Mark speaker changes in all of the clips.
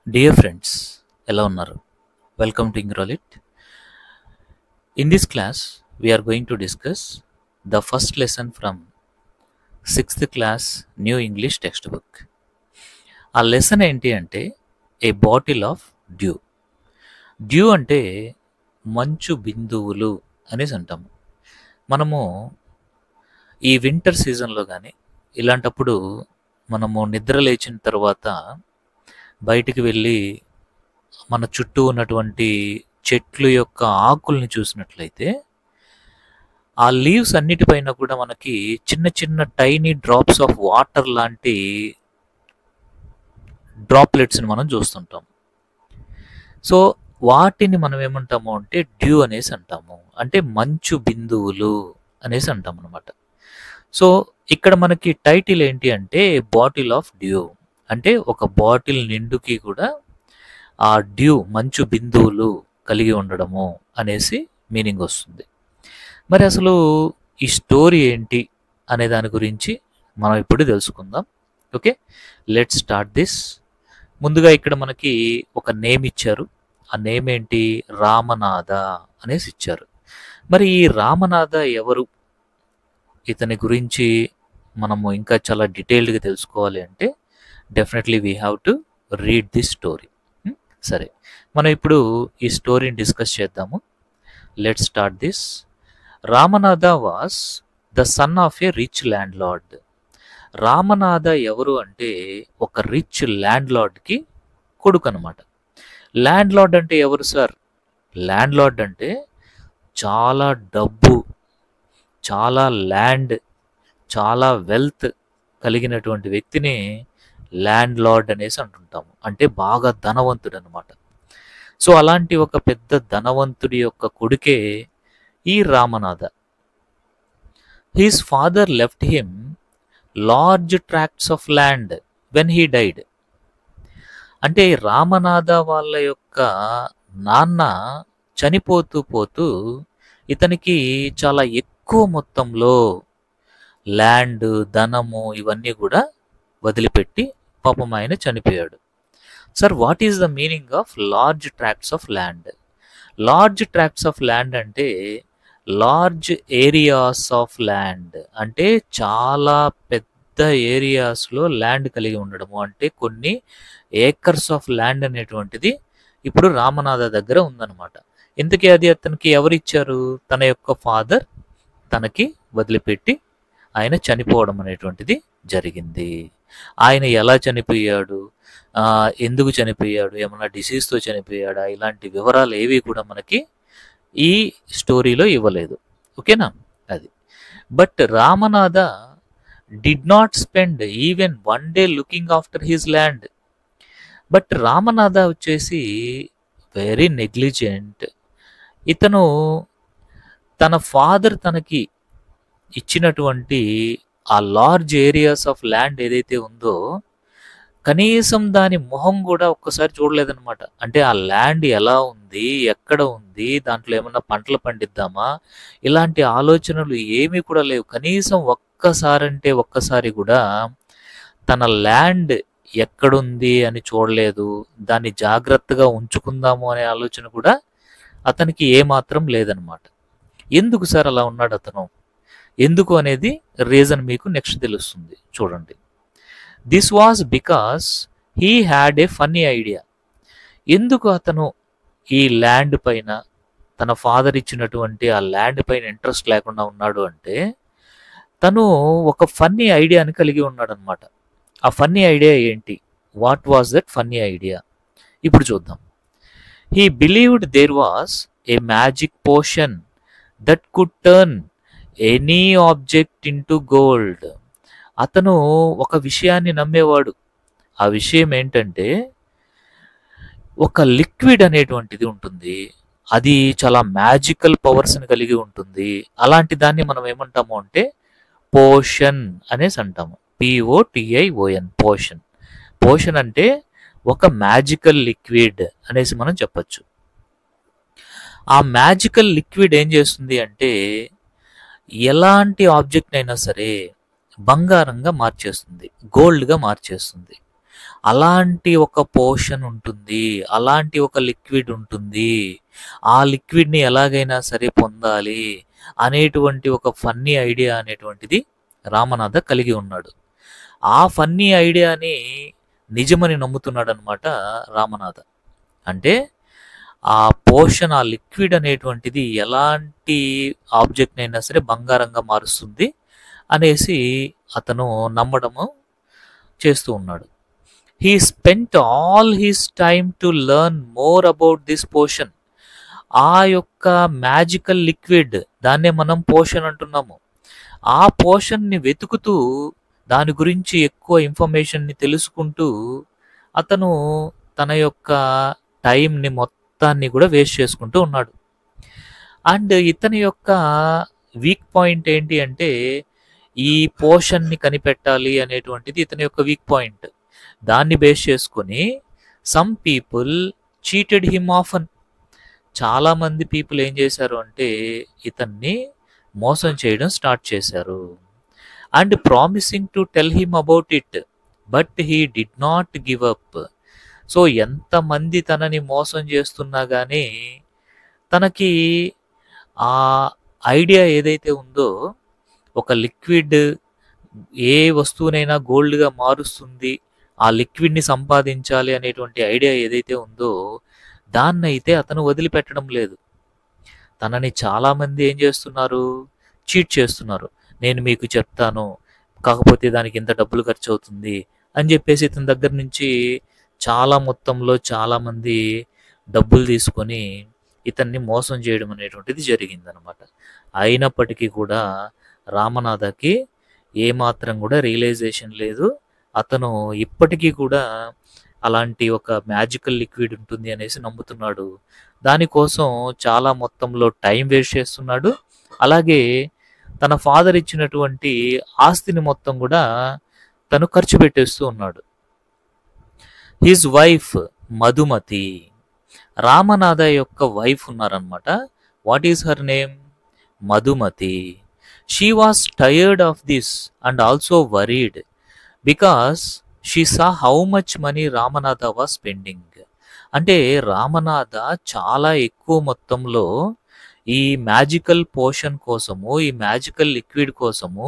Speaker 1: Dear friends, ఎలా ఉన్నారు? Welcome to Ingrolit. In this class, we are going to discuss the first lesson from 6th class New English textbook. ఆ lesson ఏంటి అంటే ఏ bottle of due. Due అంటే మంచు బిందువులు అనేసి అంటాము. మనము ఈ వింటర్ సీజన్లో కానీ ఇలాంటప్పుడు మనము నిద్ర లేచిన తర్వాత బయటికి వెళ్ళి మన చుట్టూ ఉన్నటువంటి చెట్లు యొక్క ఆకుల్ని చూసినట్లయితే ఆ లీవ్స్ అన్నిటిపైన కూడా మనకి చిన్న చిన్న టైనీ డ్రాప్స్ ఆఫ్ వాటర్ లాంటి డ్రాప్లెట్స్ని మనం చూస్తుంటాం. సో వాటిని మనం ఏమంటాము అంటే డ్యూ అనేసి అంటాము, అంటే మంచు బిందువులు అనేసి అంటాం అనమాట. సో ఇక్కడ మనకి టైటిల్ ఏంటి అంటే బాటిల్ ఆఫ్ డ్యూ, అంటే ఒక బాటిల్ నిండుకి కూడా ఆ డ్యూ మంచు బిందువులు కలిగి ఉండడము అనేసి మీనింగ్ వస్తుంది. మరి అసలు ఈ స్టోరీ ఏంటి అనే దాని గురించి మనం ఇప్పుడు తెలుసుకుందాం. Okay, let's start this. ముందుగా ఇక్కడ మనకి ఒక నేమ్ ఇచ్చారు. ఆ నేమ్ ఏంటి? రామనాథ అనేసి ఇచ్చారు. మరి ఈ రామనాథ ఎవరు? ఇతని గురించి మనము ఇంకా చాలా డీటెయిల్డ్గా తెలుసుకోవాలి అంటే definitely we have to read this story. సరే, మనం ఇప్పుడు ఈ స్టోరీని డిస్కస్ చేద్దాము. Let start this. Ramanatha was the son of A rich land lord. Ramanatha ఎవరు అంటే ఒక రిచ్ ల్యాండ్ లార్డ్కి కొడుకు అనమాట. ల్యాండ్ లార్డ్ అంటే ఎవరు సార్? ల్యాండ్ లార్డ్ అంటే చాలా డబ్బు, చాలా ల్యాండ్, చాలా వెల్త్ కలిగినటువంటి వ్యక్తిని ల్యాండ్ లార్డ్ అనేసి అంటుంటాము, అంటే బాగా ధనవంతుడు అనమాట. సో అలాంటి ఒక పెద్ద ధనవంతుడి యొక్క కొడుకే ఈ Ramanatha. His father left him large tracts of land when he died. అంటే రామనాథ వాళ్ళ యొక్క నాన్న చనిపోతూ పోతూ ఇతనికి చాలా ఎక్కువ మొత్తంలో ల్యాండ్, ధనము ఇవన్నీ కూడా వదిలిపెట్టి పాపం ఆయన చనిపోయాడు. Sir, what is the meaning of large tracts of land? Large tracts of land అంటే లార్జ్ ఏరియాస్ ఆఫ్ ల్యాండ్, అంటే చాలా పెద్ద ఏరియాస్లో ల్యాండ్ కలిగి ఉండడము, అంటే కొన్ని ఏకర్స్ ఆఫ్ ల్యాండ్ అనేటువంటిది ఇప్పుడు రామనాథ దగ్గర ఉందన్నమాట. ఇంతకీ అది అతనికి ఎవరిచ్చారు? తన యొక్క ఫాదర్ తనకి వదిలిపెట్టి ఆయన చనిపోవడం అనేటువంటిది జరిగింది. ఆయన ఎలా చనిపోయాడు, ఎందుకు చనిపోయాడు, ఏమన్నా డిసీజ్తో చనిపోయాడా, ఇలాంటి వివరాలు ఏవి కూడా మనకి ఈ స్టోరీలో ఇవ్వలేదు. ఓకేనా? అది. But Ramanatha did not spend even one day looking after his land. But Ramanatha వచ్చేసి వెరీ నెగ్లిజెంట్. ఇతను తన ఫాదర్ తనకి ఇచ్చినటువంటి ఆ లార్జ్ ఏరియాస్ ఆఫ్ ల్యాండ్ ఏదైతే ఉందో కనీసం దాని మొహం కూడా ఒక్కసారి చూడలేదన్నమాట. అంటే ఆ ల్యాండ్ ఎలా ఉంది, ఎక్కడ ఉంది, దాంట్లో ఏమన్నా పంటలు పండిద్దామా, ఇలాంటి ఆలోచనలు ఏమీ కూడా లేవు. కనీసం ఒక్కసారి కూడా తన ల్యాండ్ ఎక్కడుంది అని చూడలేదు. దాన్ని జాగ్రత్తగా ఉంచుకుందాము అనే ఆలోచన కూడా అతనికి ఏమాత్రం లేదనమాట. ఎందుకు సార్ అలా ఉన్నాడు అతను? ఎందుకు అనేది రీజన్ మీకు నెక్స్ట్ తెలుస్తుంది, చూడండి. This was because he had a funny idea. ఎందుకు అతను ఈ ల్యాండ్ పైన, తన ఫాదర్ ఇచ్చినటువంటి ఆ ల్యాండ్ పైన ఇంట్రెస్ట్ లేకుండా ఉన్నాడు అంటే తను ఒక ఫన్నీ ఐడియాని కలిగి ఉన్నాడు అనమాట. ఆ ఫన్నీ ఐడియా ఏంటి? What was that funny idea? ఇప్పుడు చూద్దాం. He believed there was a magic potion that could turn any object into gold. అతను ఒక విషయాన్ని నమ్మేవాడు. ఆ విషయం ఏంటంటే ఒక లిక్విడ్ అనేటువంటిది ఉంటుంది, అది చాలా మ్యాజికల్ పవర్స్ని కలిగి ఉంటుంది. అలాంటి దాన్ని మనం ఏమంటాము అంటే పోషన్ అనేసి అంటాము. POTION, పోషన్. పోషన్ అంటే ఒక మ్యాజికల్ లిక్విడ్ అనేసి మనం చెప్పచ్చు. ఆ మ్యాజికల్ లిక్విడ్ ఏం చేస్తుంది అంటే ఎలాంటి ఆబ్జెక్ట్ అయినా సరే బంగారంగా మార్చేస్తుంది, గోల్డ్గా మార్చేస్తుంది. అలాంటి ఒక పోషన్ ఉంటుంది. అలాంటి ఒక లిక్విడ్ ఉంటుంది. ఆ లిక్విడ్‌ని ఎలాగైనా సరే పొందాలి అనేటువంటి ఒక ఫన్నీ ఐడియా అనేటువంటిది రామనాథ కలిగి ఉన్నాడు. ఆ ఫన్నీ ఐడియాని నిజమని నమ్ముతున్నాడనమాట రామనాథ. అంటే ఆ పోషన్, ఆ లిక్విడ్ అనేటువంటిది ఎలాంటి ఆబ్జెక్ట్‌నైనా సరే బంగారంగా మారుస్తుంది అనేసి అతను నమ్మడము చేస్తూ ఉన్నాడు. He spent all his time to learn more about this potion. ఆ యొక్క మ్యాజికల్ లిక్విడ్, దాన్నే మనం పోషన్ అంటున్నాము. ఆ పోషన్‌ని వెతుకుతూ దాని గురించి ఎక్కువ ఇన్ఫర్మేషన్‌ని తెలుసుకుంటూ అతను తన యొక్క టైంని మొత్తాన్ని కూడా వేస్ట్ చేసుకుంటూ ఉన్నాడు. అండ్ ఇతని యొక్క వీక్ పాయింట్ ఏంటి అంటే ఈ పోషన్‌ని కనిపెట్టాలి అనేటువంటిది ఇతని యొక్క వీక్ పాయింట్. దాన్ని బేస్ చేసుకొని some people cheated him often. చాలామంది పీపుల్ ఏం చేశారు అంటే ఇతన్ని మోసం చేయడం స్టార్ట్ చేశారు. And promising to tell him about it, but he did not give up. So ఎంతమంది తనని మోసం చేస్తున్నా కానీ తనకి ఆ ఐడియా ఏదైతే ఉందో, ఒక లిక్విడ్ ఏ వస్తువునైనా గోల్డ్‌గా మారుస్తుంది, ఆ లిక్విడ్‌ని సంపాదించాలి అనేటువంటి ఐడియా ఏదైతే ఉందో, దాన్నైతే అతను వదిలిపెట్టడం లేదు. తనని చాలామంది ఏం చేస్తున్నారు? చీట్ చేస్తున్నారు. నేను మీకు చెప్తాను, కాకపోతే దానికి ఇంత డబ్బులు ఖర్చవుతుంది అని చెప్పేసి ఇతని దగ్గర నుంచి చాలా మొత్తంలో చాలామంది డబ్బులు తీసుకొని ఇతన్ని మోసం చేయడం అనేటువంటిది జరిగిందనమాట. అయినప్పటికీ కూడా రామనాథకి ఏమాత్రం కూడా రియలైజేషన్ లేదు. అతను ఇప్పటికీ కూడా అలాంటి ఒక మ్యాజికల్ లిక్విడ్ ఉంటుంది అనేసి నమ్ముతున్నాడు. దానికోసం చాలా మొత్తంలో టైం వేస్ట్ చేస్తున్నాడు. అలాగే తన ఫాదర్ ఇచ్చినటువంటి ఆస్తిని మొత్తం కూడా తను ఖర్చు పెట్టేస్తూ ఉన్నాడు. హిజ్ వైఫ్ మధుమతి, రామనాథ యొక్క వైఫ్ ఉన్నారనమాట. What is her name? Madhumati. She was tired of this and also worried because she saw how much money Ramanatha was spending. అంటే రామనాథ చాలా ఎక్కువ మొత్తంలో ఈ మ్యాజికల్ పోషన్ కోసము, ఈ మ్యాజికల్ లిక్విడ్ కోసము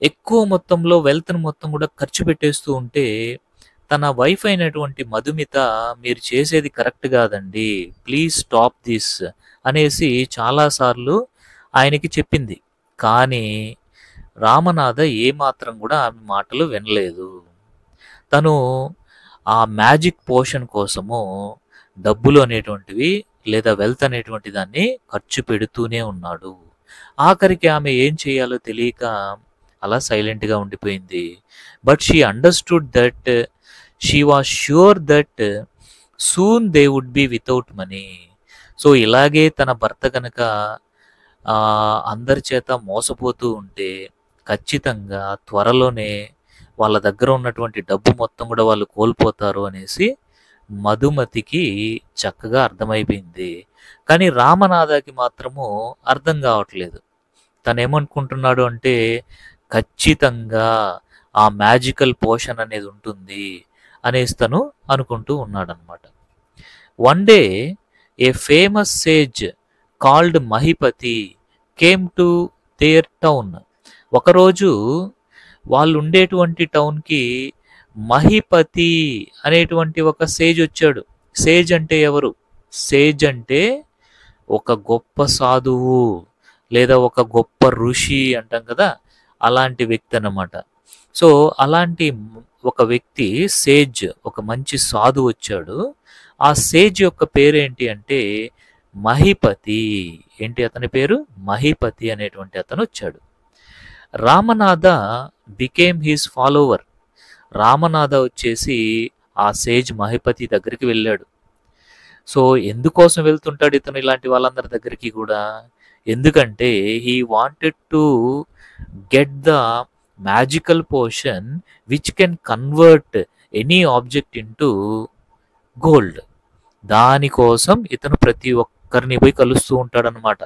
Speaker 1: ఎక్కువ మొత్తంలో వెల్త్‌ని మొత్తం కూడా ఖర్చు పెట్టేస్తూ ఉంటే, తన వైఫ్ అయినటువంటి మధుమిత, మీరు చేసేది కరెక్ట్ కాదండి, ప్లీజ్ స్టాప్ దిస్ అనేసి చాలా సార్లు ఆయనకి చెప్పింది. కానీ రామనాథ ఏమాత్రం కూడా ఆమె మాటలు వినలేదు. తను ఆ మ్యాజిక్ పోషన్ కోసము డబ్బులు అనేటువంటివి లేదా వెల్త్ అనేటువంటి దాన్ని ఖర్చు పెడుతూనే ఉన్నాడు. ఆఖరికి ఆమె ఏం చేయాలో తెలియక అలా సైలెంట్‌గా ఉండిపోయింది. But she understood that she was sure that soon they would be without money. So ఇలాగే తన భర్త కనుక అందరి చేత మోసపోతూ ఉంటే ఖచ్చితంగా త్వరలోనే వాళ్ళ దగ్గర ఉన్నటువంటి డబ్బు మొత్తం కూడా వాళ్ళు కోల్పోతారు అనేసి మధుమతికి చక్కగా అర్థమైపోయింది. కానీ రామనాథకి మాత్రము అర్థం కావట్లేదు. తను ఏమనుకుంటున్నాడు అంటే ఖచ్చితంగా ఆ మ్యాజికల్ పోషన్ అనేది ఉంటుంది అనేసి తను అనుకుంటూ ఉన్నాడనమాట. One day a famous sage called Mahipati came to their town. ఒకరోజు వాళ్ళు ఉండేటువంటి టౌన్కి మహిపతి అనేటువంటి ఒక సేజ్ వచ్చాడు. సేజ్ అంటే ఎవరు? సేజ్ అంటే ఒక గొప్ప సాధువు లేదా ఒక గొప్ప ఋషి అంటాం కదా, అలాంటి వ్యక్తి అన్నమాట. సో అలాంటి ఒక వ్యక్తి సేజ్, ఒక మంచి సాధువు వచ్చాడు. ఆ సేజ్ యొక్క పేరు ఏంటి అంటే మహిపతి. ఏంటి అతని పేరు? మహిపతి అనేటువంటి అతను వచ్చాడు. Ramanatha became his follower. Ramanatha వచ్చేసి ఆ సేజ్ మహిపతి దగ్గరికి వెళ్ళాడు. సో ఎందుకోసం వెళ్తుంటాడు ఇతను ఇలాంటి వాళ్ళందరి దగ్గరికి కూడా? ఎందుకంటే he wanted to get the magical potion which can convert any object into gold. దానికోసం ఇతను ప్రతి ఒక్కరిని పోయి కలుస్తూ ఉంటాడనమాట.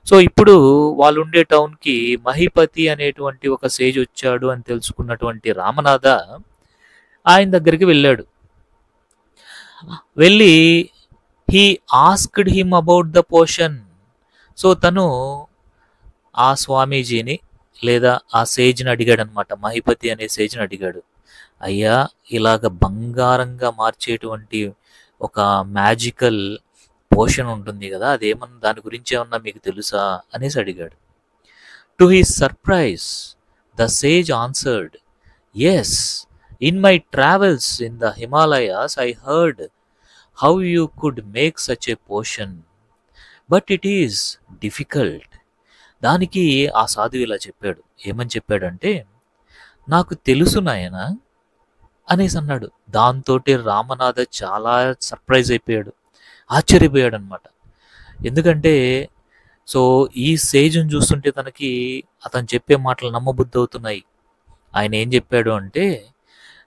Speaker 1: సో ఇప్పుడు వాళ్ళు ఉండే టౌన్కి మహిపతి అనేటువంటి ఒక సేజ్ వచ్చాడు అని తెలుసుకున్నటువంటి రామనాథ ఆయన దగ్గరికి వెళ్ళాడు. వెళ్ళి he asked him about the potion. So తను ఆ స్వామీజీని లేదా ఆ సేజ్ని అడిగాడు అనమాట. మహిపతి అనే సేజ్ని అడిగాడు, అయ్యా ఇలాగ బంగారంగా మార్చేటువంటి ఒక మ్యాజికల్ పోషన్ ఉంటుంది కదా, అదేమన్నా దాని గురించి ఏమన్నా మీకు తెలుసా అనేసి అడిగాడు. To his surprise the sage answered, yes, in my travels in the Himalayas I heard how you could make such a potion, but it is difficult. దానికి ఆ సాధువు ఇలా చెప్పాడు. ఏమని చెప్పాడంటే, నాకు తెలుసు నాయన అనేసి అన్నాడు. దాంతో రామనాథ చాలా సర్ప్రైజ్ అయిపోయాడు, ఆశ్చర్యపోయాడు అనమాట. ఎందుకంటే సో ఈ సేజ్ని చూస్తుంటే తనకి అతను చెప్పే మాటలు నమ్మబుద్ధి అవుతున్నాయి. ఆయన ఏం చెప్పాడు అంటే,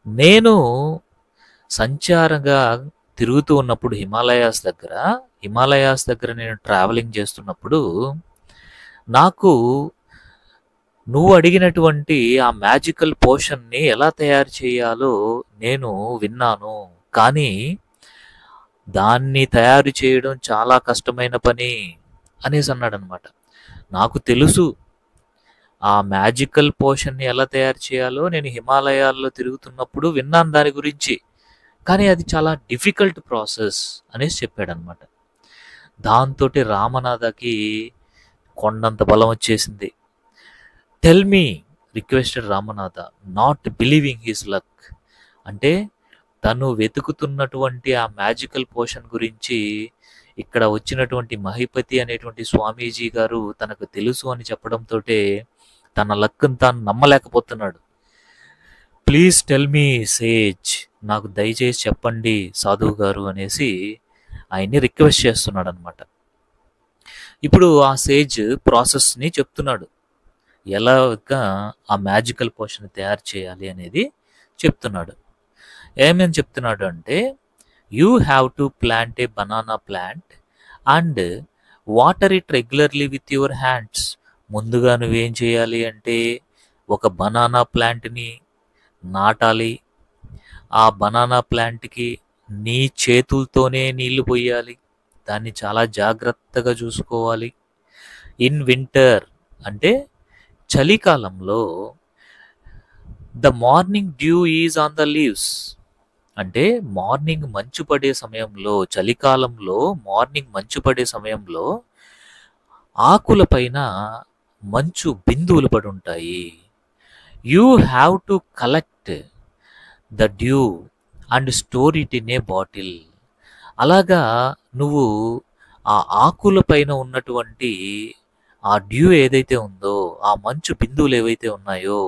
Speaker 1: నేను సంచారంగా తిరుగుతూ ఉన్నప్పుడు హిమాలయాస్ దగ్గర నేను ట్రావెలింగ్ చేస్తున్నప్పుడు నాకు నువ్వు అడిగినటువంటి ఆ మ్యాజికల్ పోషన్ని ఎలా తయారు చేయాలో నేను విన్నాను, కానీ దాన్ని తయారు చేయడం చాలా కష్టమైన పని అనేసి అన్నాడు అనమాట. నాకు తెలుసు ఆ మ్యాజికల్ పోషన్ని ఎలా తయారు చేయాలో, నేను హిమాలయాల్లో తిరుగుతున్నప్పుడు విన్నాను దాని గురించి, కానీ అది చాలా డిఫికల్ట్ ప్రాసెస్ అనేసి చెప్పాడనమాట. దాంతో రామనాథకి కొండంత బలం వచ్చేసింది. Tell me requested Ramanatha, not believing his luck. అంటే తను వెతుకుతున్నటువంటి ఆ మ్యాజికల్ పోషన్ గురించి ఇక్కడ వచ్చినటువంటి మహిపతి అనేటువంటి స్వామీజీ గారు తనకు తెలుసు అని చెప్పడంతో తన లక్ను తాను నమ్మలేకపోతున్నాడు. ప్లీజ్ టెల్ మీ సేజ్, నాకు దయచేసి చెప్పండి సాధువు గారు అనేసి ఆయన్ని రిక్వెస్ట్ చేస్తున్నాడు అనమాట. ఇప్పుడు ఆ సేజ్ ప్రాసెస్ని చెప్తున్నాడు, ఎలాగా ఆ మ్యాజికల్ పోషన్ తయారు చేయాలి అనేది చెప్తున్నాడు. ఏమేమి చెప్తున్నాడు అంటే, you have to plant A banana plant and water it regularly with your hands. ముందుగా నువ్వేం చేయాలి అంటే, ఒక బనానా ప్లాంట్ని నాటాలి. ఆ బనానా ప్లాంట్కి నీ చేతులతోనే నీళ్లు పోయాలి, దాన్ని చాలా జాగ్రత్తగా చూసుకోవాలి. ఇన్ వింటర్ అంటే చలికాలంలో the morning due is on the leaves. అంటే మార్నింగ్ మంచు పడే సమయంలో, చలికాలంలో మార్నింగ్ మంచు పడే సమయంలో ఆకుల పైన మంచు బిందువులు పడి ఉంటాయి. You have to collect the due and store it in a bottle. అలాగా నువ్వు ఆ ఆకుల పైన ఉన్నటువంటి ఆ డ్యూ ఏదైతే ఉందో, ఆ మంచు బిందువులు ఏవైతే ఉన్నాయో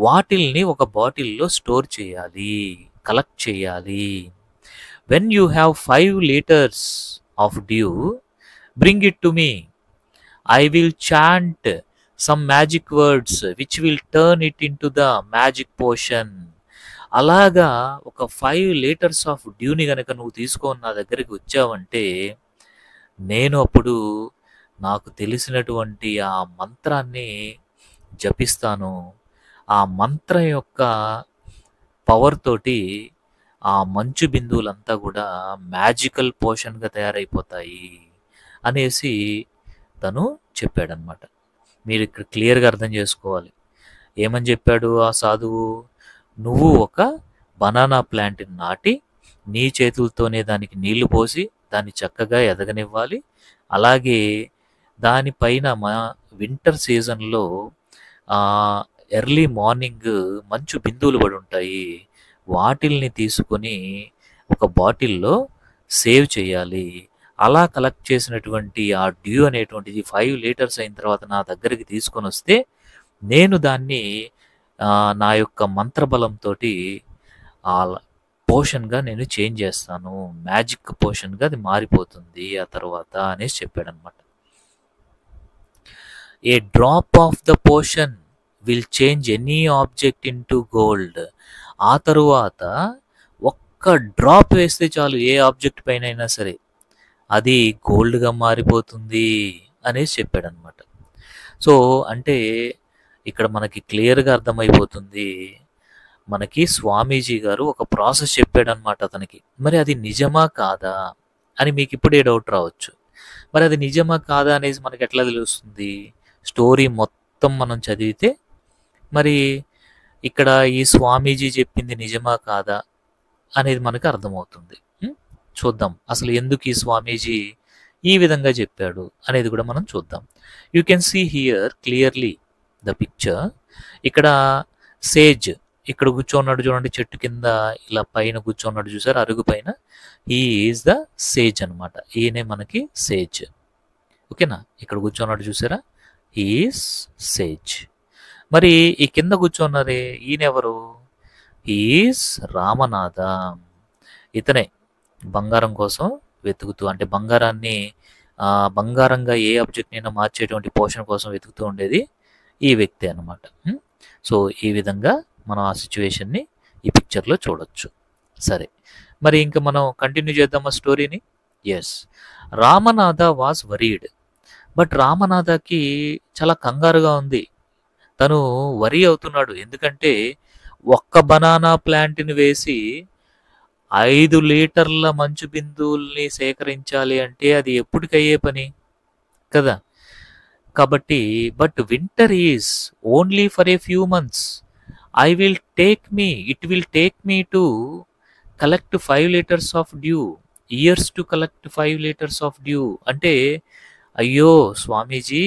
Speaker 1: వాటిల్ని ఒక బాటిల్లో స్టోర్ చేయాలి, కలెక్ట్ చేయాలి. When you have 5 liters of dew bring it to me. I will chant some magic words which will turn it into the magic potion. అలాగా ఒక 5 liters ఆఫ్ డ్యూని కనుక నువ్వు తీసుకొని నా దగ్గరికి వచ్చావంటే, నేను అప్పుడు నాకు తెలిసినటువంటి ఆ మంత్రాన్ని జపిస్తాను. ఆ మంత్రం యొక్క పవర్ తోటి ఆ మంచు బిందువులంతా కూడా మ్యాజికల్ పోషన్గా తయారైపోతాయి అనేసి తను చెప్పాడనమాట. మీరు ఇక్కడ క్లియర్గా అర్థం చేసుకోవాలి. ఏమని చెప్పాడు ఆ సాధువు, నువ్వు ఒక బనానా ప్లాంట్ని నాటి నీ చేతులతోనే దానికి నీళ్లు పోసి దాన్ని చక్కగా ఎదగనివ్వాలి. అలాగే దానిపైన వింటర్ సీజన్లో ఎర్లీ మార్నింగ్ మంచు బిందువులు పడి ఉంటాయి, వాటిల్ని తీసుకొని ఒక బాటిల్లో సేవ్ చేయాలి. అలా కలెక్ట్ చేసినటువంటి ఆ డ్యూ అనేటువంటిది 5 liters అయిన తర్వాత నా దగ్గరికి తీసుకొని వస్తే, నేను దాన్ని నా యొక్క మంత్రబలంతో ఆ పోషన్గా నేను చేంజ్ చేస్తాను, మ్యాజిక్ పోషన్గా అది మారిపోతుంది ఆ తర్వాత అనేసి చెప్పాడనమాట. A drop of the potion will change any object into gold. ఆ తరువాత ఒక్క డ్రాప్ వేస్తే చాలు, ఏ ఆబ్జెక్ట్ పైన అయినా సరే అది గోల్డ్గా మారిపోతుంది అనేసి చెప్పాడనమాట. సో అంటే ఇక్కడ మనకి క్లియర్గా అర్థమైపోతుంది, మనకి స్వామీజీ గారు ఒక ప్రాసెస్ చెప్పాడనమాట అతనికి. మరి అది నిజమా కాదా అని మీకు ఇప్పుడే డౌట్ రావచ్చు. మరి అది నిజమా కాదా అనేసి మనకి ఎట్లా తెలుస్తుంది? స్టోరీ మొత్తం మనం చదివితే మరి ఇక్కడ ఈ స్వామీజీ చెప్పింది నిజమా కాదా అనేది మనకు అర్థమవుతుంది. చూద్దాం అసలు ఎందుకు ఈ స్వామీజీ ఈ విధంగా చెప్పాడు అనేది కూడా మనం చూద్దాం. You can see here clearly the picture. ఇక్కడ సేజ్ ఇక్కడ కూర్చోన్నాడు చూడండి, చెట్టు కింద ఇలా పైన కూర్చోన్నాడు చూసారు, అరుగు పైన. హీ ఈజ్ ద సేజ్ అనమాట. ఈయనే మనకి సేజ్. ఓకేనా? ఇక్కడ కూర్చోన్నాడు చూసారా, హీ ఈజ్ సేజ్. మరి ఈ కింద కూర్చోన్నారే ఈయన ఎవరు? He is Ramanatha. ఇతనే బంగారం కోసం వెతుకుతూ, అంటే బంగారాన్ని బంగారంగా ఏ ఆబ్జెక్ట్ అయినా మార్చేటువంటి పోషణ కోసం వెతుకుతూ ఉండేది ఈ వ్యక్తి అనమాట. సో ఈ విధంగా మనం ఆ సిచ్యువేషన్ని ఈ పిక్చర్లో చూడొచ్చు. సరే, మరి ఇంకా మనం కంటిన్యూ చేద్దామా స్టోరీని? Yes, Ramanatha was worried. But రామనాథకి చాలా కంగారుగా ఉంది. తను వరీ అవుతున్నాడు. ఎందుకంటే ఒక్క బనానా ప్లాంట్ని వేసి 5 లీటర్ల మంచు బిందువుల్ని సేకరించాలి అంటే అది ఎప్పటికయ్యే పని కదా. కాబట్టి but winter is only for a few months. It will take me to collect 5 litres of due, years to collect 5 litres of due. అంటే అయ్యో స్వామీజీ,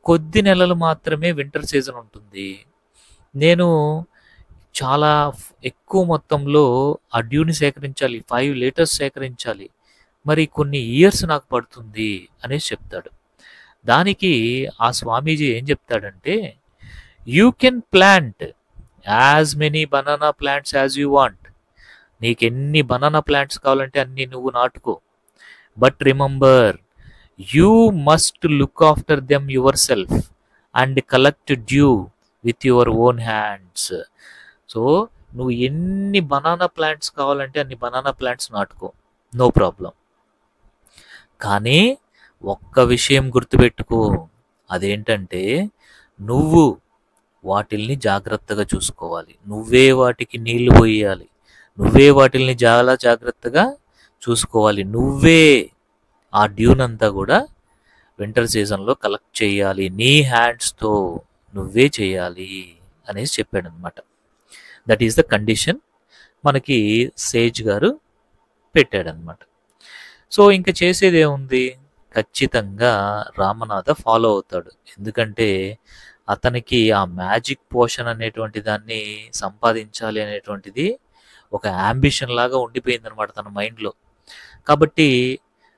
Speaker 1: కొద్ది నెలలు మాత్రమే వింటర్ సీజన్ ఉంటుంది. నేను చాలా ఎక్కువ మొత్తంలో ఆ డ్యూని సేకరించాలి, 5 లీటర్స్ సేకరించాలి, మరి కొన్ని ఇయర్స్ నాకు పడుతుంది అనేసి చెప్తాడు. దానికి ఆ స్వామీజీ ఏం చెప్తాడంటే, you can plant as many banana plants as you want. నీకు ఎన్ని బనానా ప్లాంట్స్ కావాలంటే అన్ని నువ్వు నాటుకో. But remember, you must look after them yourself and collect dew with your own hands. So నువ్వు ఎన్ని బనానా ప్లాంట్స్ కావాలంటే అన్ని బనానా ప్లాంట్స్ నాటుకో, నో ప్రాబ్లం. కానీ ఒక్క విషయం గుర్తుపెట్టుకో, అదేంటంటే నువ్వు వాటిల్ని జాగ్రత్తగా చూసుకోవాలి. నువ్వే వాటికి నీళ్లు పోయాలి, నువ్వే వాటిల్ని చాలా జాగ్రత్తగా చూసుకోవాలి. నువ్వే ఆ డ్యూనంతా కూడా వింటర్ సీజన్లో కలెక్ట్ చేయాలి, నీ హ్యాండ్స్తో నువ్వే చేయాలి అనేసి చెప్పాడు అనమాట. దట్ ఈస్ ద కండిషన్ మనకి సేజ్ గారు పెట్టాడనమాట. సో ఇంకా చేసేది ఏముంది, ఖచ్చితంగా రామనాథ ఫాలో అవుతాడు. ఎందుకంటే అతనికి ఆ మ్యాజిక్ పోషన్ అనేటువంటి దాన్ని సంపాదించాలి అనేటువంటిది ఒక యాంబిషన్ లాగా ఉండిపోయింది అనమాట తన మైండ్లో. కాబట్టి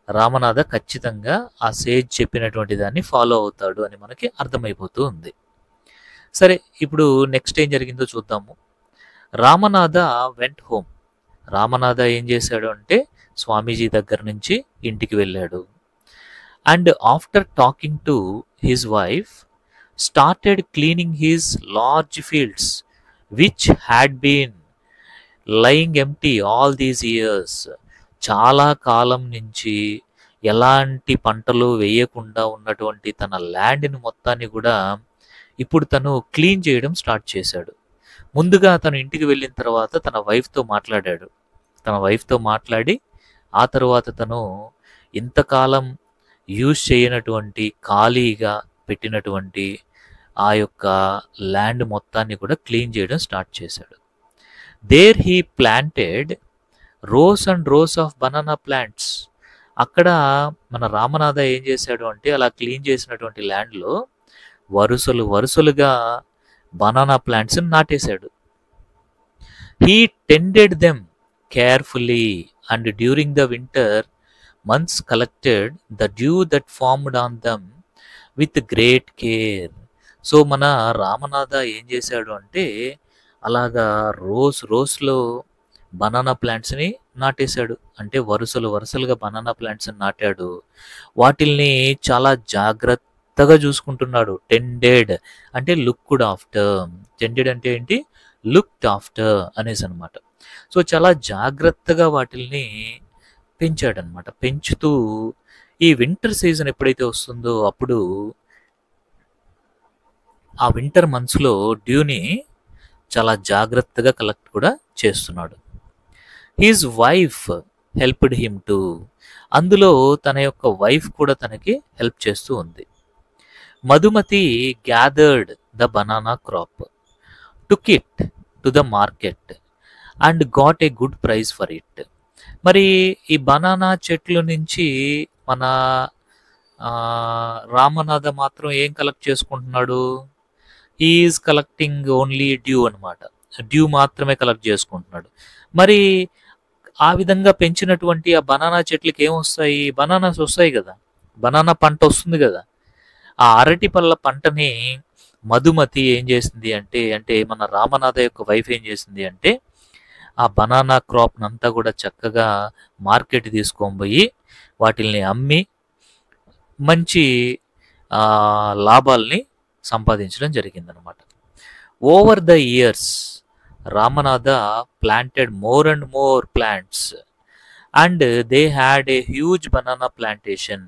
Speaker 1: రామనాథ ఖచ్చితంగా ఆ సేజ్ చెప్పినటువంటి దాన్ని ఫాలో అవుతాడు అని మనకి అర్థమైపోతూ ఉంది. సరే, ఇప్పుడు నెక్స్ట్ ఏం జరిగిందో చూద్దాము. Ramanatha went home. రామనాథ ఏం చేశాడు అంటే స్వామీజీ దగ్గర నుంచి ఇంటికి వెళ్ళాడు. And after talking to his wife started cleaning his large fields which had been lying empty all these years. చాలా కాలం నుంచి ఎలాంటి పంటలు వేయకుండా ఉన్నటువంటి తన ల్యాండ్ని మొత్తాన్ని కూడా ఇప్పుడు తను క్లీన్ చేయడం స్టార్ట్ చేశాడు. ముందుగా తను ఇంటికి వెళ్ళిన తర్వాత తన వైఫ్తో మాట్లాడాడు. తన వైఫ్తో మాట్లాడి ఆ తర్వాత తను ఇంతకాలం యూజ్ చేయనటువంటి ఖాళీగా పెట్టినటువంటి ఆ యొక్క ల్యాండ్ మొత్తాన్ని కూడా క్లీన్ చేయడం స్టార్ట్ చేశాడు. There he planted rows and rows of banana plants. అక్కడ మన రామనాథ ఏం చేశాడు అంటే అలా క్లీన్ చేసినటువంటి ల్యాండ్లో వరుసలు వరుసలుగా బనానా ప్లాంట్స్ నాటేశాడు. He tended them carefully and during the winter months collected the dew that formed on them with great care. So మన రామనాథ ఏం చేశాడు అంటే అలాగా రోస్లో బనానా ప్లాంట్స్ని నాటేశాడు. అంటే వరుసలు వరుసలుగా బనానా ప్లాంట్స్ని నాటాడు. వాటిల్ని చాలా జాగ్రత్తగా చూసుకుంటున్నాడు. టెండెడ్ అంటే లుక్డ్ ఆఫ్టర్. టెండెడ్ అంటే ఏంటి? లుక్డ్ ఆఫ్టర్ అనేసి అనమాట. సో చాలా జాగ్రత్తగా వాటిల్ని పెంచాడనమాట. పెంచుతూ ఈ వింటర్ సీజన్ ఎప్పుడైతే వస్తుందో అప్పుడు ఆ వింటర్ మంత్స్లో డ్యూని చాలా జాగ్రత్తగా కలెక్ట్ కూడా చేస్తున్నాడు. His wife helped him too, అందులో తన యొక్క వైఫ్ కూడా తనకి హెల్ప్ చేస్తూ ఉంది. Madhumati gathered the banana crop, took it to the market and got a good price for it. మరి ఈ బనానా చెట్లు నుంచి మన రామనాథ మాత్రం ఏం కలెక్ట్ చేసుకుంటున్నాడు? ఈజ్ కలెక్టింగ్ ఓన్లీ డ్యూ అనమాట. డ్యూ మాత్రమే కలెక్ట్ చేసుకుంటున్నాడు. మరి ఆ విధంగా పెంచినటువంటి ఆ బనానా చెట్లకి ఏమొస్తాయి? బనానాస్ వస్తాయి కదా, బనానా పంట వస్తుంది కదా. ఆ అరటి పళ్ళ పంటని మధుమతి ఏం చేసింది అంటే, మన రామనాథ యొక్క వైఫ్ ఏం చేసింది అంటే, ఆ బనానా క్రాప్ నంతా కూడా చక్కగా మార్కెట్ తీసుకొని పోయి వాటిల్ని అమ్మి మంచి లాభాల్ని సంపాదించడం జరిగిందనమాట. Over the years Ramanatha planted more and more plants and they had a huge banana plantation.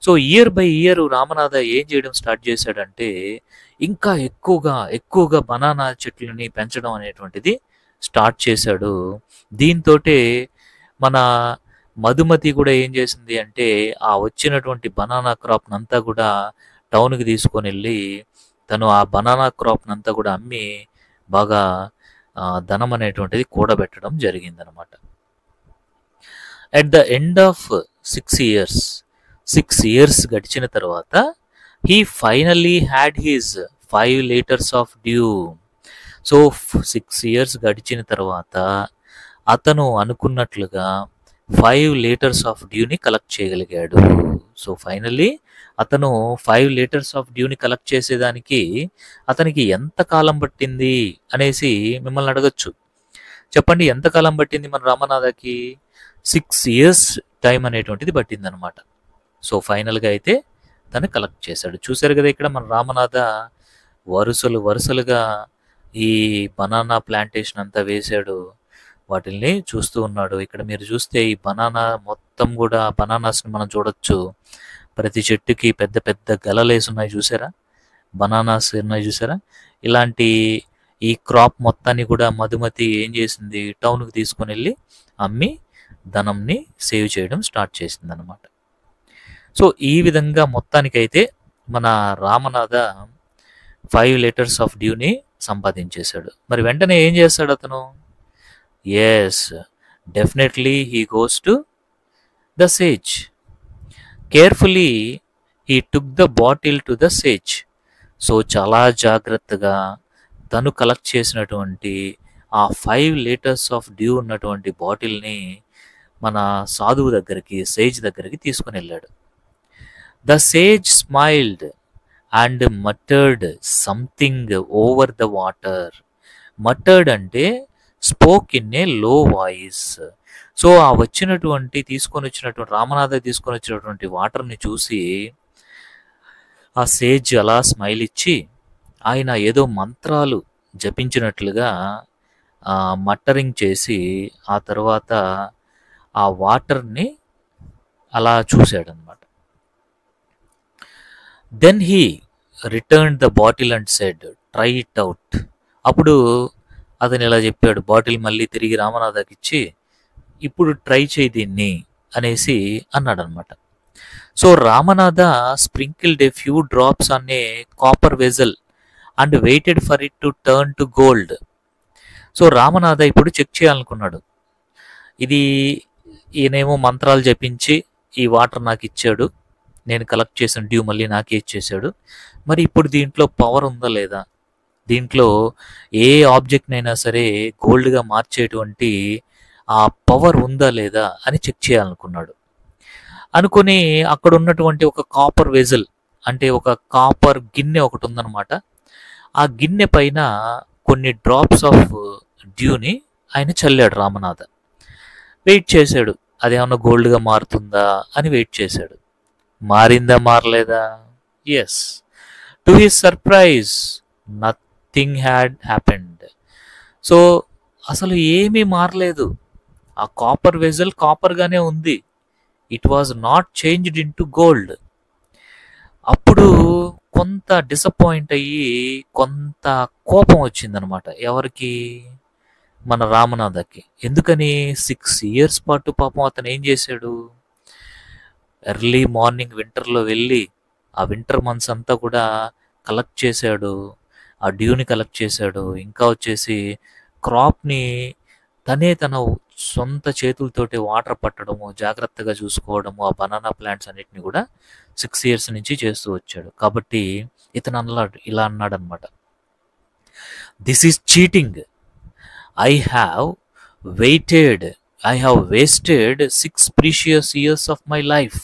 Speaker 1: So year by year Ramanatha ఏం చేయడం స్టార్ట్ చేశాడంటే, ఇంకా ఎక్కువగా బనానా చెట్లని పెంచడం అనేటువంటిది స్టార్ట్ చేశాడు. దీంతో మన మధుమతి కూడా ఏం చేసింది అంటే, ఆ వచ్చినటువంటి బనానా క్రాప్ నంతా కూడా టౌన్కి తీసుకొని వెళ్ళి తను ఆ బనానా క్రాప్ నంతా కూడా అమ్మి బాగా ధనం అనేటువంటిది కూడబెట్టడం జరిగిందనమాట. At the end of 6 years గడిచిన తర్వాత he finally had his 5 liters of dew. So 6 years గడిచిన తర్వాత అతను అనుకున్నట్లుగా 5 liters ఆఫ్ డ్యూని కలెక్ట్ చేయగలిగాడు. సో ఫైనల్లీ అతను 5 liters ఆఫ్ డ్యూని కలెక్ట్ చేసేదానికి అతనికి ఎంత కాలం పట్టింది అనేసి మిమ్మల్ని అడగచ్చు. చెప్పండి, ఎంత కాలం పట్టింది మన రామనాథకి? 6 years టైం అనేటువంటిది పట్టిందనమాట. సో ఫైనల్గా అయితే తను కలెక్ట్ చేశాడు. చూశారు కదా, ఇక్కడ మన రామనాథ వరుసలుగా ఈ బనానా ప్లాంటేషన్ అంతా వేశాడు. వాటిల్ని చూస్తూ ఉన్నాడు. ఇక్కడ మీరు చూస్తే ఈ బనానా మొత్తం కూడా బనానాస్ని మనం చూడొచ్చు. ప్రతి చెట్టుకి పెద్ద పెద్ద గలలేసి ఉన్నాయి చూసారా, బనానాస్ ఉన్నాయి చూసారా. ఇలాంటి ఈ క్రాప్ మొత్తాన్ని కూడా మధుమతి ఏం చేసింది, టౌన్కి తీసుకొని వెళ్ళి అమ్మి ధనంని సేవ్ చేయడం స్టార్ట్ చేసింది అనమాట. సో ఈ విధంగా మొత్తానికైతే మన రామనాథ 5 liters ఆఫ్ డ్యూని సంపాదించేశాడు. మరి వెంటనే ఏం చేస్తాడు అతను? Yes, definitely he goes to the sage. Carefully he took the bottle to the sage. So చాలా జాగ్రత్తగా తను కలెక్ట్ చేసినటువంటి ఆ 5 liters ఆఫ్ డ్యూ ఉన్నటువంటి బాటిల్ని మన సాధువు దగ్గరికి, సేజ్ దగ్గరికి తీసుకుని వెళ్ళాడు. The sage smiled and muttered something over the water. Muttered అంటే స్పోక్ ఇన్ ఏ లో వాయిస్. సో ఆ రామనాథ తీసుకొని వచ్చినటువంటి వాటర్ని చూసి ఆ సేజ్ అలా స్మైల్ ఇచ్చి ఆయన ఏదో మంత్రాలు జపించినట్లుగా మట్టరింగ్ చేసి ఆ తర్వాత ఆ వాటర్ని అలా చూశాడనమాట. Then he return the bottle and said try it out. అప్పుడు అతను ఇలా చెప్పాడు, బాటిల్ మళ్ళీ తిరిగి రామనాథకి ఇచ్చి ఇప్పుడు ట్రై చేయి దీన్ని అనేసి అన్నాడు అనమాట. So Ramanatha sprinkled a few drops on a copper vessel and waited for it to turn to gold. So Ramanatha ఇప్పుడు చెక్ చేయాలనుకున్నాడు. ఇది ఈయనేమో మంత్రాలు జపించి ఈ వాటర్ నాకు ఇచ్చాడు, నేను కలెక్ట్ చేసిన డ్యూ మళ్ళీ నాకే ఇచ్చేసాడు. మరి ఇప్పుడు దీంట్లో పవర్ ఉందా లేదా, దీంట్లో ఏ ఆబ్జెక్ట్నైనా సరే గోల్డ్గా మార్చేటువంటి ఆ పవర్ ఉందా లేదా అని చెక్ చేయాలనుకున్నాడు. అనుకుని అక్కడ ఉన్నటువంటి ఒక కాపర్ వెజల్ అంటే ఒక కాపర్ గిన్నె ఒకటి ఉందన్నమాట. ఆ గిన్నె పైన కొన్ని డ్రాప్స్ ఆఫ్ డ్యూని ఆయన చల్లాడు రామనాథ. వెయిట్ చేశాడు, అదేమన్నా గోల్డ్గా మారుతుందా అని వెయిట్ చేశాడు. మారిందా, మారలేదా? Yes, to his surprise nothing had happened. So అసలు ఏమీ మారలేదు. ఆ కాపర్ వెజల్ కాపర్గానే ఉంది. It was not changed into gold. అప్పుడు కొంత డిసప్పాయింట్ అయ్యి కొంత కోపం వచ్చిందనమాట. ఎవరికి? మన రామనాథకి. ఎందుకని? 6 ఇయర్స్ పాటు పాపం అతను ఏం చేశాడు? ఎర్లీ మార్నింగ్ వింటర్లో వెళ్ళి ఆ వింటర్ మంత్స్ అంతా కూడా కలెక్ట్ చేశాడు. ఆ డ్యూని కలెక్ట్ చేశాడు. ఇంకా వచ్చేసి క్రాప్ని తన సొంత చేతులతోటి వాటర్ పట్టడము, జాగ్రత్తగా చూసుకోవడము, ఆ బనానా ప్లాంట్స్ అన్నిటిని కూడా 6 ఇయర్స్ నుంచి చేస్తూ వచ్చాడు. కాబట్టి ఇతను ఇలా అన్నాడనమాట, this is cheating. I have wasted 6 precious years of my life.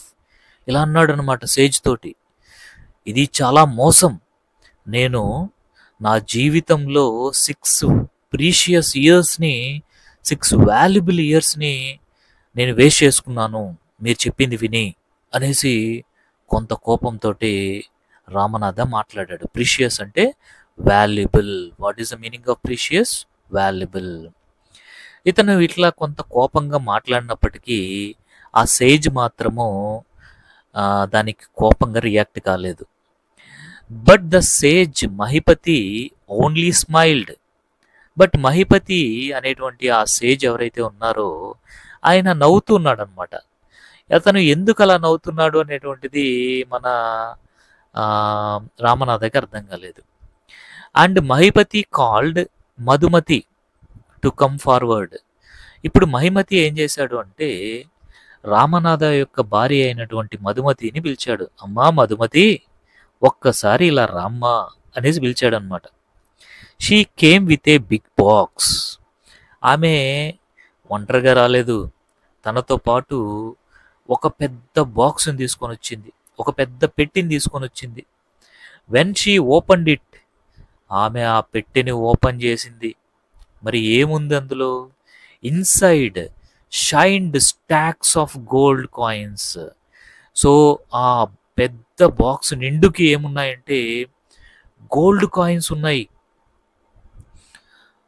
Speaker 1: ఇలా అన్నాడు అనమాట సేజ్ తోటి. ఇది చాలా మోసం. నేను నా జీవితంలో 6 ప్రీషియస్ ఇయర్స్ని, 6 వాల్యుబుల్ ఇయర్స్ని నేను వేస్ట్ చేసుకున్నాను మీరు చెప్పింది విని అనేసి కొంత కోపంతో రామనాథ మాట్లాడాడు. ప్రీషియస్ అంటే valuable. What is the meaning of precious? Valuable. ఇతను ఇట్లా కొంత కోపంగా మాట్లాడినప్పటికీ ఆ సేజ్ మాత్రము దానికి కోపంగా రియాక్ట్ కాలేదు. But the sage Mahipati only smiled. But Mahipati అనేటువంటి ఆ సేజ్ ఎవరైతే ఉన్నారో ఆయన నవ్వుతున్నాడు అనమాట. అతను ఎందుకు అలా నవ్వుతున్నాడు అనేటువంటిది మన రామనాథకి అర్థం కాలేదు. And Mahipati called Madhumati to come forward. ఇప్పుడు మహిమతి ఏం చేశాడు అంటే రామనాథ యొక్క భార్య అయినటువంటి మధుమతిని పిలిచాడు. అమ్మా మధుమతి, ఒక్కసారి ఇలా రామ్మా అనేసి పిలిచాడు అనమాట. She came with a big box. ఆమె ఒంటరిగా రాలేదు, తనతో పాటు ఒక పెద్ద బాక్స్ని తీసుకొని వచ్చింది, ఒక పెద్ద పెట్టిని తీసుకొని వచ్చింది. వెన్ షీ ఓపెన్డ్ ఇట్, ఆమె ఆ పెట్టెని ఓపెన్ చేసింది. మరి ఏముంది అందులో? Inside shined stocks of gold coins. So ఆ పెద్ద బాక్స్ నిండుకి ఏమున్నాయంటే గోల్డ్ కాయిన్స్ ఉన్నాయి.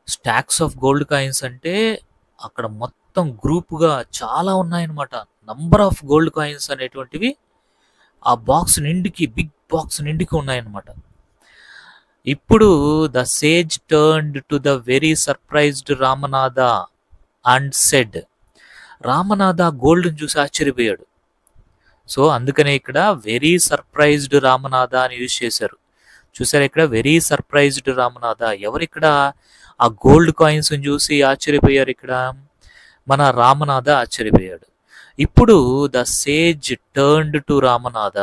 Speaker 1: స్టాక్స్ ఆఫ్ గోల్డ్ కాయిన్స్ అంటే అక్కడ మొత్తం గ్రూప్గా చాలా ఉన్నాయన్నమాట. నంబర్ ఆఫ్ గోల్డ్ కాయిన్స్ అనేటువంటివి ఆ బాక్స్ నిండుకి, బిగ్ బాక్స్ నిండుకి ఉన్నాయన్నమాట. ఇప్పుడు the sage turned to the very surprised Ramanatha and said. Ramanatha గోల్డ్ని చూసి ఆశ్చర్యపోయాడు. సో అందుకనే ఇక్కడ వెరీ సర్ప్రైజ్డ్ రామనాథ అని యూజ్ చేశారు. చూసారు ఇక్కడ వెరీ సర్ప్రైజ్డ్ రామనాథ. ఎవరిక్కడ ఆ గోల్డ్ కాయిన్స్ చూసి ఆశ్చర్యపోయారు? ఇక్కడ మన రామనాథ ఆశ్చర్యపోయాడు. ఇప్పుడు the sage turned to Ramanatha.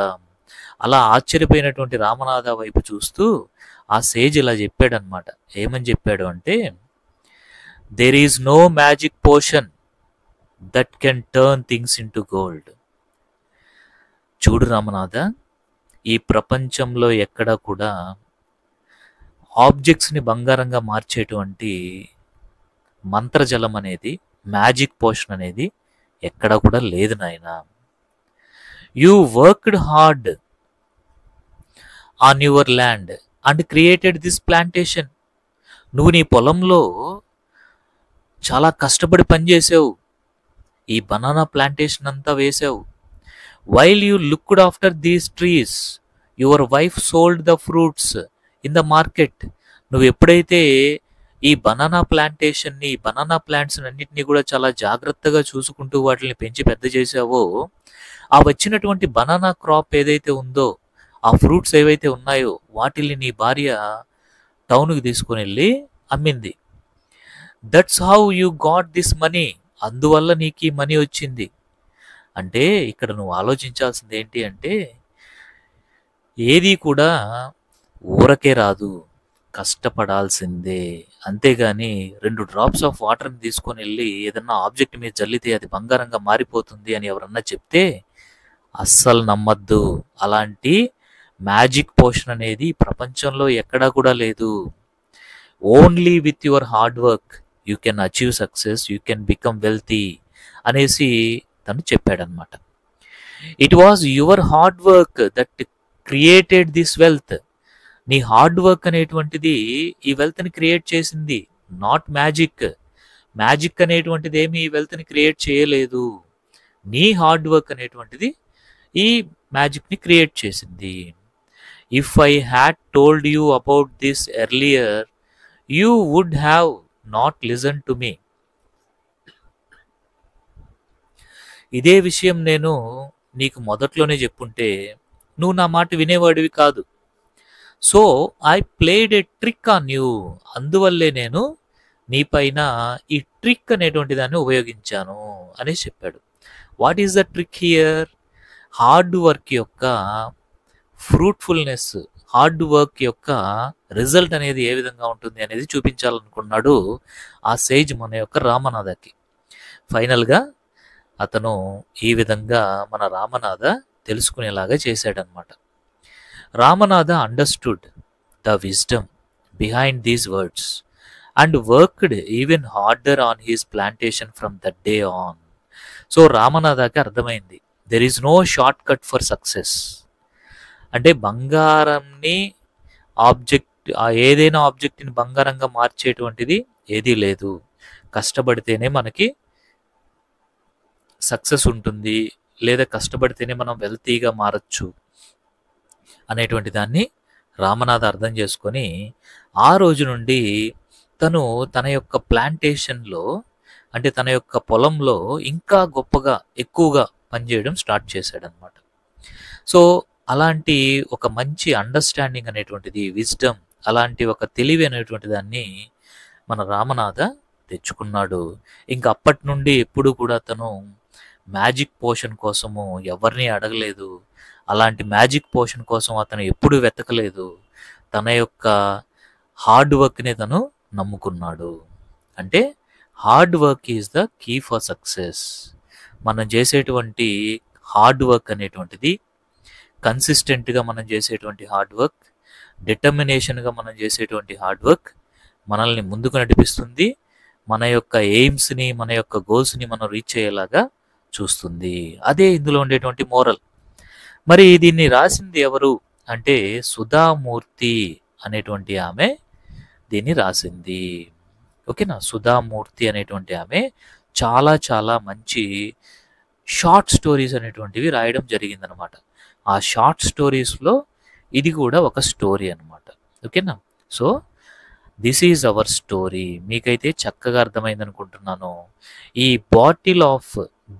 Speaker 1: అలా ఆశ్చర్యపోయినటువంటి రామనాథ వైపు చూస్తూ ఆ సేజ్ ఇలా చెప్పాడు అనమాట. ఏమని చెప్పాడు అంటే, there is no magic potion that can turn things into gold. చూడు రామనాథ, ఈ ప్రపంచంలో ఎక్కడా కూడా ఆబ్జెక్ట్స్ని బంగారంగా మార్చేటువంటి మంత్రజలం అనేది, మ్యాజిక్ పోషన్ అనేది ఎక్కడా కూడా లేదు నాయన. You worked hard on your land and created this plantation. నువ్వు నీ పొలంలో చాలా కష్టపడి పనిచేసావు, ఈ బనానా ప్లాంటేషన్ అంతా వేసావు. While you looked after these trees, your wife sold the fruits in the market. నువ్వు ఎప్పుడైతే ఈ బనానా ప్లాంటేషన్ని, ఈ బనానా ప్లాంట్స్ అన్నింటినీ కూడా చాలా జాగ్రత్తగా చూసుకుంటూ వాటిని పెంచి పెద్ద చేసావో, ఆ వచ్చినటువంటి బనానా క్రాప్ ఏదైతే ఉందో, ఆ ఫ్రూట్స్ ఏవైతే ఉన్నాయో వాటిని నీ భార్య టౌన్కి తీసుకుని వెళ్ళి అమ్మింది. That's how you got this money. అందువల్ల నీకు ఈ మనీ వచ్చింది. అంటే ఇక్కడ నువ్వు ఆలోచించాల్సింది ఏంటి అంటే, ఏది కూడా ఊరకే రాదు, కష్టపడాల్సిందే. అంతేగాని 2 డ్రాప్స్ ఆఫ్ వాటర్ని తీసుకొని వెళ్ళి ఏదన్నా ఆబ్జెక్ట్ మీద జల్లితే అది బంగారంగా మారిపోతుంది అని ఎవరన్నా చెప్తే అస్సలు నమ్మద్దు. అలాంటి మ్యాజిక్ పోషన్ అనేది ప్రపంచంలో ఎక్కడా కూడా లేదు. Only with your hard work you can achieve success, you can become wealthy అనేసి తను చెప్పాడనమాట. It was your hard work that created this wealth. నీ హార్డ్ వర్క్ అనేటువంటిది ఈ వెల్త్ని క్రియేట్ చేసింది, నాట్ మ్యాజిక్. మ్యాజిక్ అనేటువంటిది ఏమి ఈ వెల్త్ని క్రియేట్ చేయలేదు. నీ హార్డ్ వర్క్ అనేటువంటిది ఈ మ్యాజిక్ని క్రియేట్ చేసింది. If I had told you about this earlier you would have not listen to me. ఇదే విషయం నేను నీకు మొదట్లోనే చెప్పుంటే నువ్వు నా మాట వినేవాడివి కాదు. So I played A trick on you. అందువల్లే నేను నీపైన ఈ ట్రిక్ అనేటువంటి దాన్ని ఉపయోగించాను అనేసి చెప్పాడు. What is the trick here? Hard work యొక్క ఫ్రూట్ఫుల్నెస్, హార్డ్ వర్క్ యొక్క రిజల్ట్ అనేది ఏ విధంగా ఉంటుంది అనేది చూపించాలనుకున్నాడు ఆ సేజ్ మన యొక్క రామనాథకి. ఫైనల్గా అతను ఈ విధంగా మన రామనాథ తెలుసుకునేలాగా చేశాడనమాట. Ramanatha understood the wisdom behind these words and worked even harder on his plantation from that day on. So రామనాథకి అర్థమైంది, there is no short cut for success. అంటే బంగారంని ఏదైనా ఆబ్జెక్ట్ని బంగారంగా మార్చేటువంటిది ఏదీ లేదు. కష్టపడితేనే మనకి సక్సెస్ ఉంటుంది, లేదా కష్టపడితేనే మనం వెల్తీగా మారచ్చు అనేటువంటి దాన్ని రామనాథ అర్థం చేసుకొని ఆ రోజు నుండి తను తన యొక్క ప్లాంటేషన్లో, అంటే తన యొక్క పొలంలో ఇంకా గొప్పగా ఎక్కువగా పనిచేయడం స్టార్ట్ చేశాడనమాట. సో అలాంటి ఒక మంచి అండర్స్టాండింగ్ అనేటువంటిది, విజ్డమ్, అలాంటి ఒక తెలివి అనేటువంటి దాన్ని మన రామనాథ తెచ్చుకున్నాడు. ఇంకా అప్పటి నుండి ఎప్పుడు కూడా తను మ్యాజిక్ పోషన్ కోసము ఎవరిని అడగలేదు. అలాంటి మ్యాజిక్ పోషన్ కోసం అతను ఎప్పుడు వెతకలేదు. తన యొక్క హార్డ్ వర్క్ని తను నమ్ముకున్నాడు. అంటే hard work is the key for success. మనం చేసేటువంటి హార్డ్ వర్క్ అనేటువంటిది, కన్సిస్టెంట్గా మనం చేసేటువంటి హార్డ్ వర్క్, డిటర్మినేషన్గా మనం చేసేటువంటి హార్డ్ వర్క్ మనల్ని ముందుకు నడిపిస్తుంది. మన యొక్క ఎయిమ్స్ని, మన యొక్క గోల్స్ని మనం రీచ్ అయ్యేలాగా చూస్తుంది. అదే ఇందులో ఉండేటువంటి మోరల్. మరి దీన్ని రాసింది ఎవరు అంటే సుధామూర్తి అనేటువంటి ఆమె దీన్ని రాసింది. ఓకేనా? సుధామూర్తి అనేటువంటి ఆమె చాలా చాలా మంచి షార్ట్ స్టోరీస్ అనేటువంటివి రాయడం జరిగిందనమాట. ఆ షార్ట్ స్టోరీస్లో ఇది కూడా ఒక స్టోరీ అనమాట. ఓకేనా? So this is our story. మీకైతే చక్కగా అర్థమైంది అనుకుంటున్నాను. ఈ బాటిల్ ఆఫ్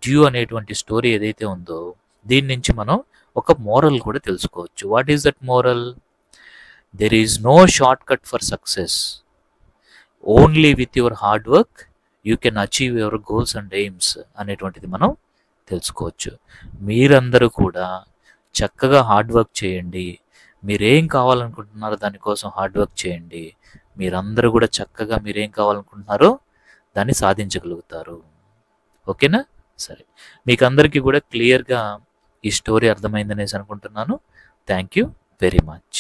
Speaker 1: డ్యూ అనేటువంటి స్టోరీ ఏదైతే ఉందో దీని నుంచి మనం ఒక మోరల్ కూడా తెలుసుకోవచ్చు. What is that moral? There is no short cut for success. Only with your hard work you can achieve your goals and aims అనేటువంటిది మనం తెలుసుకోవచ్చు. మీరందరూ కూడా చక్కగా హార్డ్ వర్క్ చేయండి. మీరేం కావాలనుకుంటున్నారో దానికోసం హార్డ్ వర్క్ చేయండి. మీరందరూ కూడా చక్కగా మీరేం కావాలనుకుంటున్నారో దాన్ని సాధించగలుగుతారు. ఓకేనా? సరే, మీకు అందరికీ కూడా క్లియర్గా ఈ స్టోరీ అర్థమైందనేసి అనుకుంటున్నాను. Thank you very much.